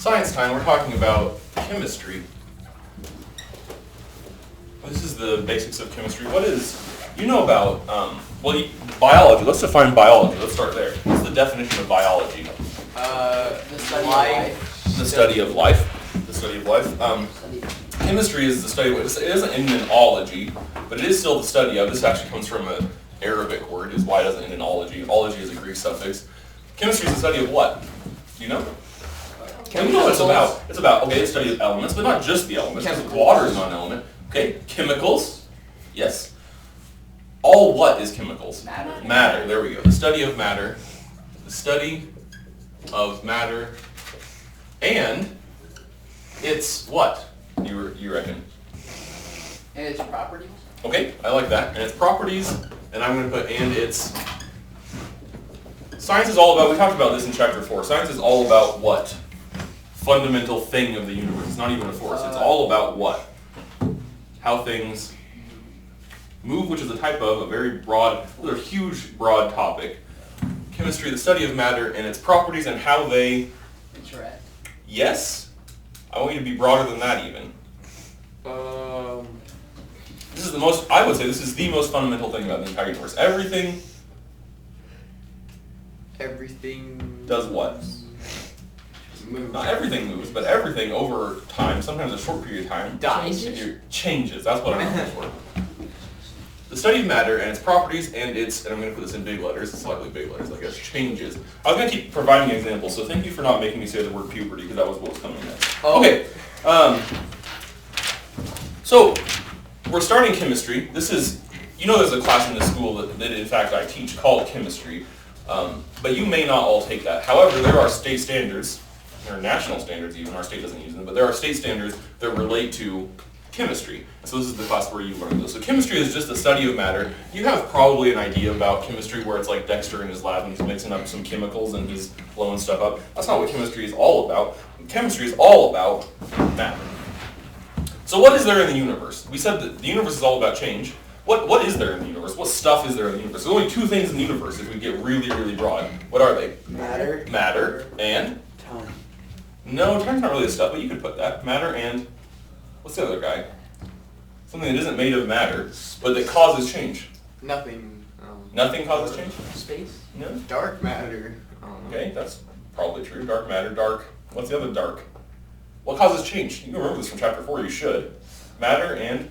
Science time, we're talking about chemistry. This is the basics of chemistry. What is, you know about, biology. Let's define biology. Let's start there. What's the definition of biology? The study of life. The study of life. The study of life. Chemistry is the study of, it doesn't end in ology, but it is still the study of. This actually comes from an Arabic word, is why it doesn't end in ology. Ology is a Greek suffix. Chemistry is the study of what? Do you know? You know what it's about. It's about, okay, the study of elements, but not just the elements, because water is not an element. Okay, chemicals, yes. All what is chemicals? Matter. Matter, there we go. The study of matter. The study of matter. And it's what, you reckon? And its properties. Okay, I like that. And its properties, and I'm going to put and its... Science is all about, we talked about this in chapter 4, science is all about what? Fundamental thing of the universe. It's not even a force. It's all about what? How things move, which is a type of a very broad, a huge, broad topic. Chemistry, the study of matter and its properties and how they interact. Yes. I want you to be broader than that even. This is the most, I would say this is the most fundamental thing about the entire universe. Everything does what? Moves. Not everything moves, but everything over time, sometimes a short period of time, changes. That's what I'm looking for. The study of matter and its properties and its, and I'm going to put this in big letters, slightly big letters, I guess, changes. I was going to keep providing examples, so thank you for not making me say the word puberty, because that was what was coming next. Okay, so we're starting chemistry. This is, you know there's a class in this school that in fact I teach called chemistry, but you may not all take that. However, there are state standards. There are national standards even, our state doesn't use them, but there are state standards that relate to chemistry. So this is the class where you learn those. So chemistry is just the study of matter. You have probably an idea about chemistry where it's like Dexter in his lab and he's mixing up some chemicals and he's blowing stuff up. That's not what chemistry is all about. Chemistry is all about matter. So what is there in the universe? We said that the universe is all about change. What is there in the universe? What stuff is there in the universe? There's only two things in the universe if we get really, really broad. What are they? Matter. Matter and? Time. No, time's not really a stuff, but you could put that. Matter and, what's the other guy? Something that isn't made of matter, but that causes change. Nothing. Nothing causes change? Space. No? Dark matter. Okay, that's probably true. Dark matter, dark. What's the other dark? What causes change? You can remember this from chapter 4, you should. Matter and,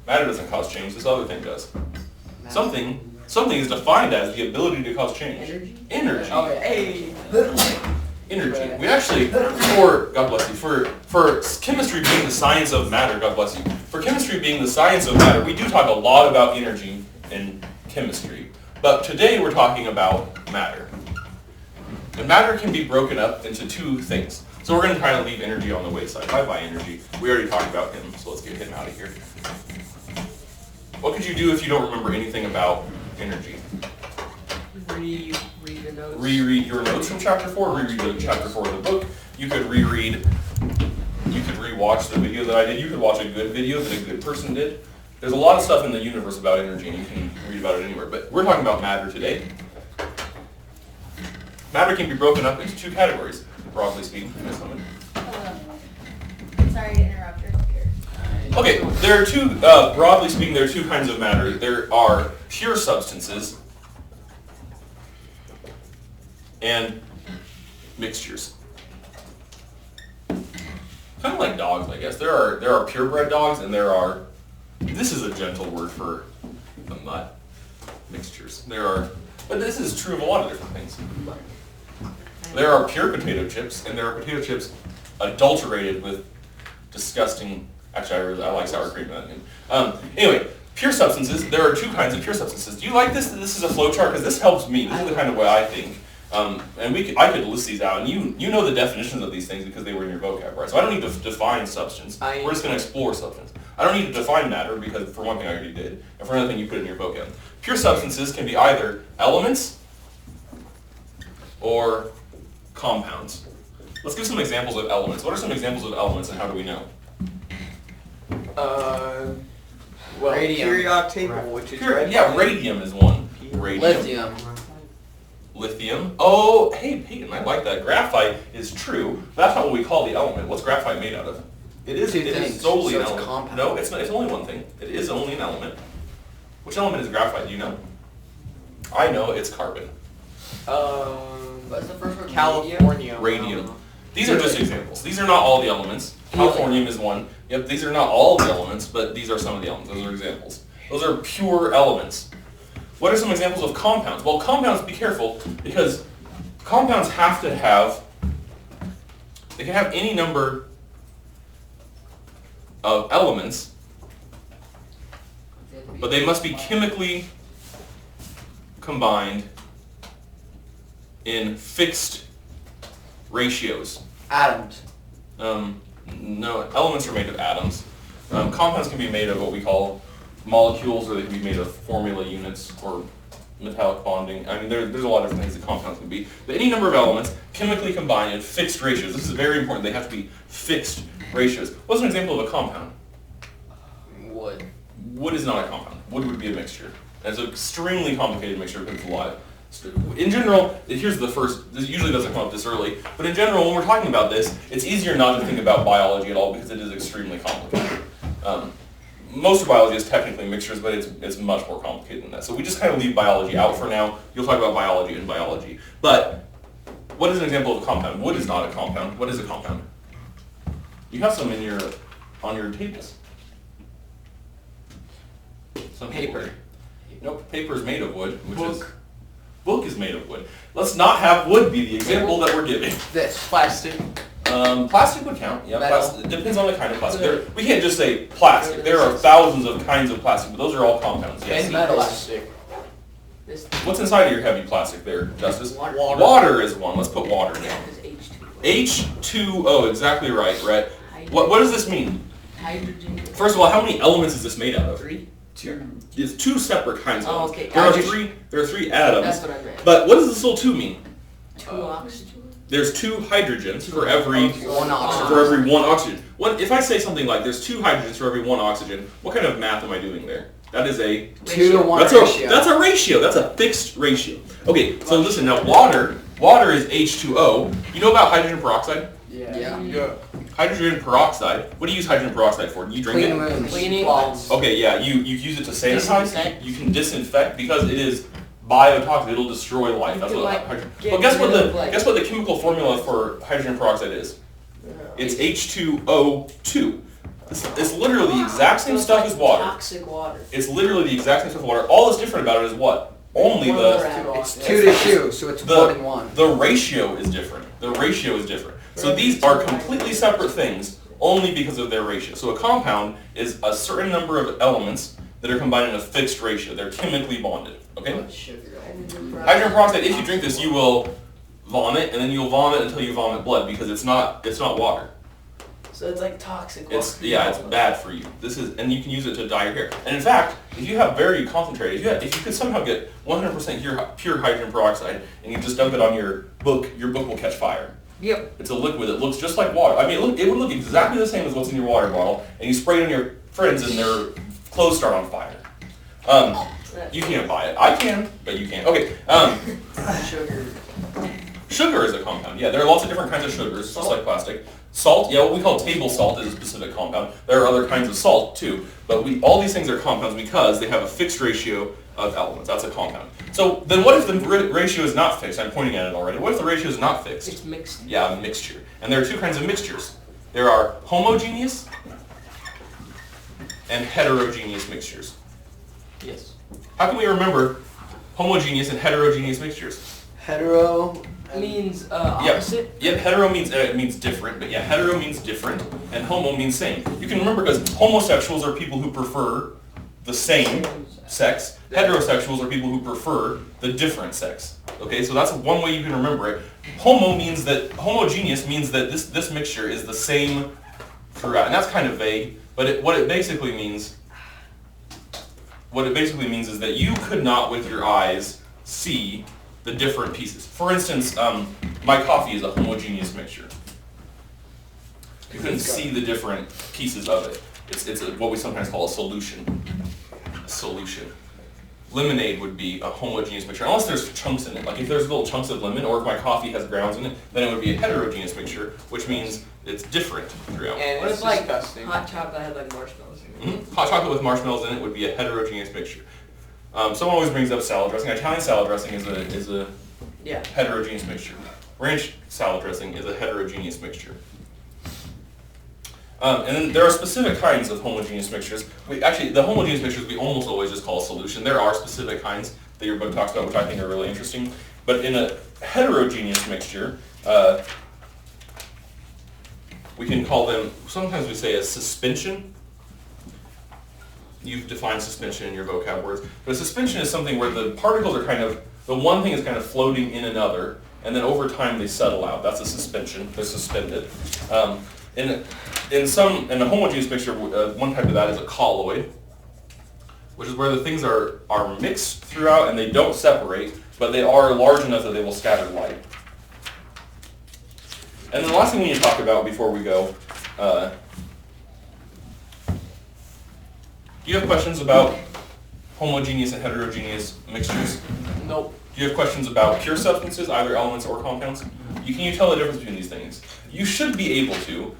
matter doesn't cause change, this other thing does. Something is defined as the ability to cause change. Energy. Okay. Energy. We actually, God bless you, for chemistry being the science of matter, God bless you, for chemistry being the science of matter, we do talk a lot about energy in chemistry. But today we're talking about matter. And matter can be broken up into two things. So we're going to try to leave energy on the wayside. Bye-bye energy. We already talked about him, so let's get him out of here. What could you do if you don't remember anything about energy? Reread the notes. Reread your notes from chapter 4, reread chapter 4 of the book. You could rewatch the video that I did. You could watch a good video that a good person did. There's a lot of stuff in the universe about energy, and you can read about it anywhere. But we're talking about matter today. Matter can be broken up into two categories, broadly speaking. Ms. Hummon. Sorry to interrupt your computer. Okay, there are two, broadly speaking, there are two kinds of matter. There are pure substances and mixtures. Kind of like dogs, I guess. There are purebred dogs, and there are, this is a gentle word for the mutt, mixtures. But this is true of a lot of different things. There are pure potato chips, and there are potato chips adulterated with disgusting, actually I like sour cream. Anyway, pure substances, there are two kinds of pure substances. Do you like this? This is a flow chart, because this helps me. This is the kind of way I think. And I could list these out, and you know the definitions of these things because they were in your vocab, right? So I don't need to define substance. We're just going to explore substance. I don't need to define matter because, for one thing, I already did, and for another thing, you put it in your vocab. Pure substances can be either elements or compounds. Let's give some examples of elements. What are some examples of elements, and how do we know? Radium. Periodic table, which is Yeah, radium is one. Radium. Lithium. lithium. Oh, hey, Peyton, I like that. Graphite is true. But that's not what we call the element. What's graphite made out of? It is solely an element. Compound. No, it's not. It's only one thing. It is only an element. Which element is graphite? Do you know? I know it's carbon. What's the first one? California. Radium. These are just examples. These are not all the elements. Californium is one. Yep, these are not all the elements, but these are some of the elements. Those are examples. Those are pure elements. What are some examples of compounds? Well, compounds, be careful, because compounds have to have, they can have any number of elements, but they must be chemically combined in fixed ratios. Atoms. No, elements are made of atoms. Compounds can be made of what we call molecules, or they can be made of formula units or metallic bonding. I mean, there's a lot of different things that compounds can be. But any number of elements chemically combined in fixed ratios. This is very important. They have to be fixed ratios. What's an example of a compound? Wood. Wood is not a compound. Wood would be a mixture. And it's an extremely complicated mixture because it's alive. In general, here's the first, this usually doesn't come up this early, but in general, when we're talking about this, it's easier not to think about biology at all because it is extremely complicated. Most of biology is technically mixtures, but it's much more complicated than that. So we just kind of leave biology out for now. You'll talk about biology in biology. But what is an example of a compound? Wood is not a compound. What is a compound? You have some on your tables. Some Paper. Nope, paper is made of wood, book is made of wood. Let's not have wood be the example that we're giving. This. Plastic. Plastic would count. Yeah, Metal. plastic. It depends on the kind of plastic. We can't just say plastic. There are thousands of kinds of plastic, but those are all compounds. Yes. Metal. Plastic. What's inside of your heavy plastic there, Justice? Water. Water is one. Let's put water down. H2O. Exactly right, Rhett. What does this mean? Hydrogen. First of all, how many elements is this made out of? 3? 2. There's two separate kinds of elements. Okay. There are three atoms. That's what I meant. But what does this little 2 mean? 2 oxygen. There's 2 hydrogens for every One oxygen. for every 1 oxygen. If I say something like there's 2 hydrogens for every 1 oxygen, what kind of math am I doing there? That is a 2 to 1 that's ratio. that's a ratio. That's a fixed ratio. Okay, so listen now. Water is H2O. You know about hydrogen peroxide? Yeah. Hydrogen peroxide. What do you use hydrogen peroxide for? Do you drink Clean it? rooms. Cleaning. Bombs. Okay, yeah. You use it to sanitize. Disinfect. You can disinfect because it is biotoxic. It'll destroy life. That's can, what like, hydrogen. get Well, guess what rid of, guess what the chemical formula for hydrogen peroxide is? It's H2O2. It's literally the exact same stuff as water. Toxic water. It's literally the exact same stuff as water. All that's different about it is what? Only It's 2 to 2, so it's 1 and 1. the ratio is different. The ratio is different. So these are completely separate things only because of their ratio. So a compound is a certain number of elements that are combined in a fixed ratio. They're chemically bonded. Okay? Hydrogen peroxide, if you drink this, you will vomit, and then you'll vomit until you vomit blood because it's not water. So it's like toxic water. It's bad for you. And you can use it to dye your hair. And in fact, if you have very concentrated, if you could somehow get 100% pure hydrogen peroxide and you just dump it on your book will catch fire. Yep. It's a liquid that looks just like water. I mean, it would look exactly the same as what's in your water bottle, and you spray it on your friends and their clothes start on fire. You can't buy it. I can, but you can't. Okay. Sugar. Sugar is a compound. Yeah, there are lots of different kinds of sugars, just like plastic. Salt, yeah, what we call table salt is a specific compound. There are other kinds of salt too, but all these things are compounds because they have a fixed ratio of elements. That's a compound. So then what if the ratio is not fixed? I'm pointing at it already. What if the ratio is not fixed? It's mixed. Yeah, a mixture. And there are 2 kinds of mixtures. There are homogeneous and heterogeneous mixtures. Yes. How can we remember homogeneous and heterogeneous mixtures? Hetero. Means opposite. Yep, hetero means different, but yeah, hetero means different, and homo means same. You can remember because homosexuals are people who prefer the same sex. Heterosexuals are people who prefer the different sex. Okay, so that's one way you can remember it. Homogeneous means that this mixture is the same throughout, and that's kind of vague. But what it basically means is that you could not with your eyes see the different pieces. For instance, my coffee is a homogeneous mixture. You can see the different pieces of it. It's what we sometimes call a solution. A solution. lemonade would be a homogeneous mixture, unless there's chunks in it. Like if there's little chunks of lemon, or if my coffee has grounds in it, then it would be a heterogeneous mixture, which means it's different throughout. And What it's if like disgusting. hot chocolate had like marshmallows in it? Hot chocolate with marshmallows in it would be a heterogeneous mixture. Someone always brings up salad dressing. Italian salad dressing is a Yeah. heterogeneous mixture. Ranch salad dressing is a heterogeneous mixture. And then there are specific kinds of homogeneous mixtures. The homogeneous mixtures we almost always just call a solution. There are specific kinds that your book talks about, which I think are really interesting. But in a heterogeneous mixture, we can call them, sometimes we say a suspension. You've defined suspension in your vocab words. But a suspension is something where the particles are the one thing is kind of floating in another, and then over time they settle out. That's a suspension. They're suspended. In a homogeneous mixture, one type of that is a colloid, which is where the things are mixed throughout and they don't separate, but they are large enough that they will scatter light. And the last thing we need to talk about before we go, do you have questions about homogeneous and heterogeneous mixtures? Nope. Do you have questions about pure substances, either elements or compounds? Can you tell the difference between these things? You should be able to,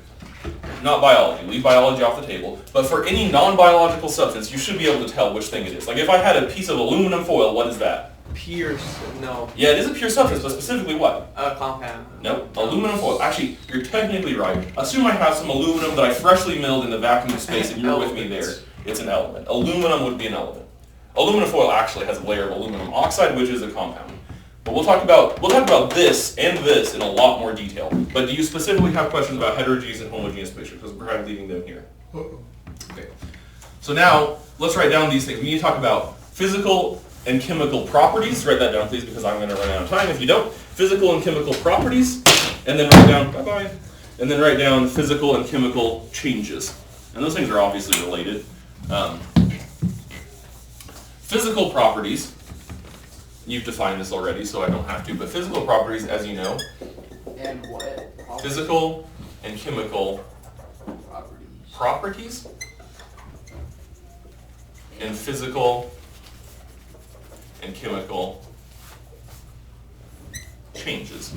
not biology, leave biology off the table, but for any non-biological substance, you should be able to tell which thing it is. Like if I had a piece of aluminum foil, what is that? No. Yeah, it is a pure substance, but specifically what? A compound. No, aluminum foil. Actually, you're technically right. Assume I have some aluminum that I freshly milled in the vacuum of space and you're with me there. It's an element. Aluminum would be an element. Aluminum foil actually has a layer of aluminum oxide, which is a compound. But we'll talk about this and this in a lot more detail. But do you specifically have questions about heterogeneous and homogeneous mixtures? Because we're kind of leaving them here. Okay. So now let's write down these things. We need to talk about physical and chemical properties. Write that down, please, because I'm going to run out of time if you don't. Physical and chemical properties, and then write down and then write down physical and chemical changes. And those things are obviously related. Physical properties. You've defined this already, so I don't have to. But physical properties, as you know, And what? physical and chemical properties, and physical and chemical changes.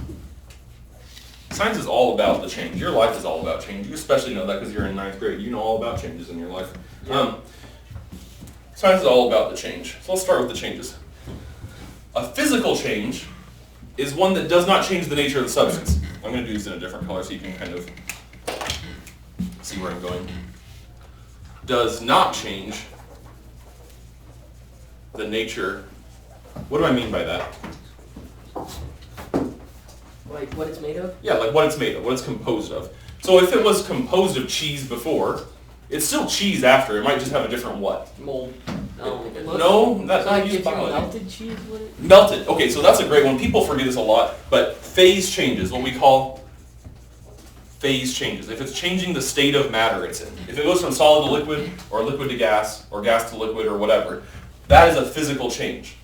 Science is all about the change. Your life is all about change. You especially know that because you're in 9th grade. You know all about changes in your life. Science is all about the change. So let's start with the changes. A physical change is one that does not change the nature of the substance. I'm going to do these in a different color so you can kind of see where I'm going. Does not change the nature. What do I mean by that? Like what it's made of? Yeah, like what it's made of, what it's composed of. So if it was composed of cheese before, it's still cheese after. It might just have a different what? Mold. No, that's like not used if you biology. melted cheese, would it? Melted. Okay, so that's a great one. People forget this a lot, but phase changes, what we call phase changes. If it's changing the state of matter it's in. If it goes from solid to liquid, or liquid to gas, or gas to liquid, or whatever, that is a physical change.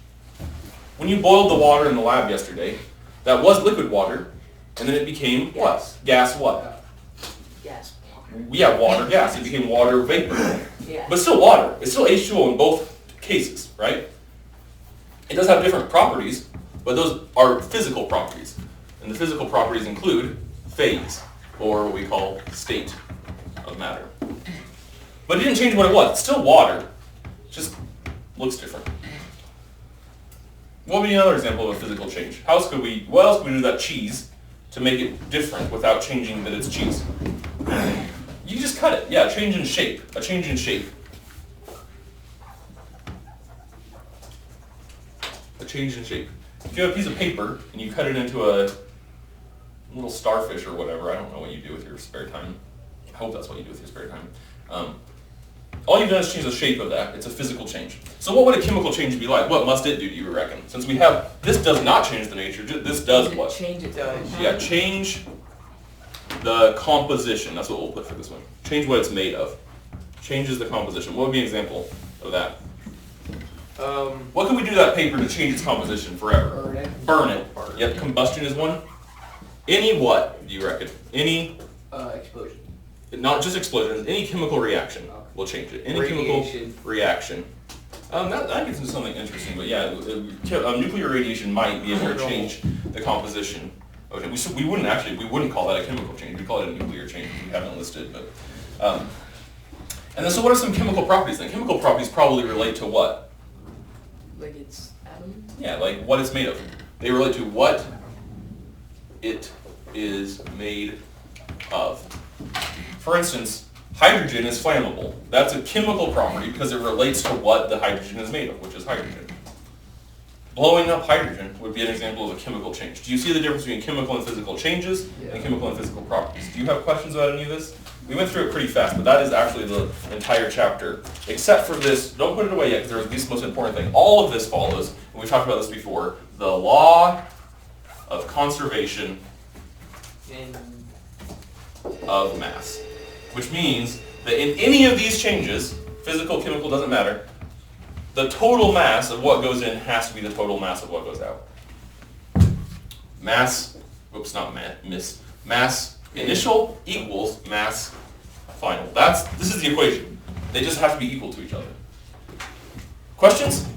When you boiled the water in the lab yesterday, that was liquid water, and then it became what? Gas what? Gas. Yeah, water gas. It became water vapor. Yeah. But still water. It's still H2O in both cases, right? It does have different properties, but those are physical properties. And the physical properties include phase, or what we call state of matter. But it didn't change what it was. It's still water. It just looks different. What would be another example of a physical change? What else could we do to that cheese to make it different without changing that it's cheese? You just cut it. Yeah, a change in shape. A change in shape. A change in shape. If you have a piece of paper and you cut it into a little starfish or whatever, I don't know what you do with your spare time. I hope that's what you do with your spare time. All you've done is change the shape of that. It's a physical change. So what would a chemical change be like? What must it do, do you reckon? Since we have, this does not change the nature, this does what? Change it does. Yeah, change the composition. That's what we'll put for this one. Change what it's made of. Changes the composition. What would be an example of that? What can we do to that paper to change its composition forever? Burn it. Burn it. Yep, combustion is one. Any what, do you reckon? Any, Explosion. not just explosions, any chemical reaction will change it. Any Radiation. chemical reaction That gets into something interesting, but yeah, nuclear radiation might be able to change the composition. Okay, we wouldn't call that a chemical change. We call it a nuclear change. We haven't listed, but and then so what are some chemical properties then? Chemical properties probably relate to what? Like its atom? Yeah, like what it's made of. They relate to what it is made of. For instance, hydrogen is flammable. That's a chemical property because it relates to what the hydrogen is made of, which is hydrogen. Blowing up hydrogen would be an example of a chemical change. Do you see the difference between chemical and physical changes and chemical and physical properties? Do you have questions about any of this? We went through it pretty fast, but that is actually the entire chapter, except for this. Don't put it away yet, because there's the most important thing. All of this follows, and we've talked about this before, the law of conservation of mass, which means that in any of these changes, physical, chemical, doesn't matter, the total mass of what goes in has to be the total mass of what goes out. Mass, oops, not miss. Mass initial equals mass final. This is the equation. They just have to be equal to each other. Questions?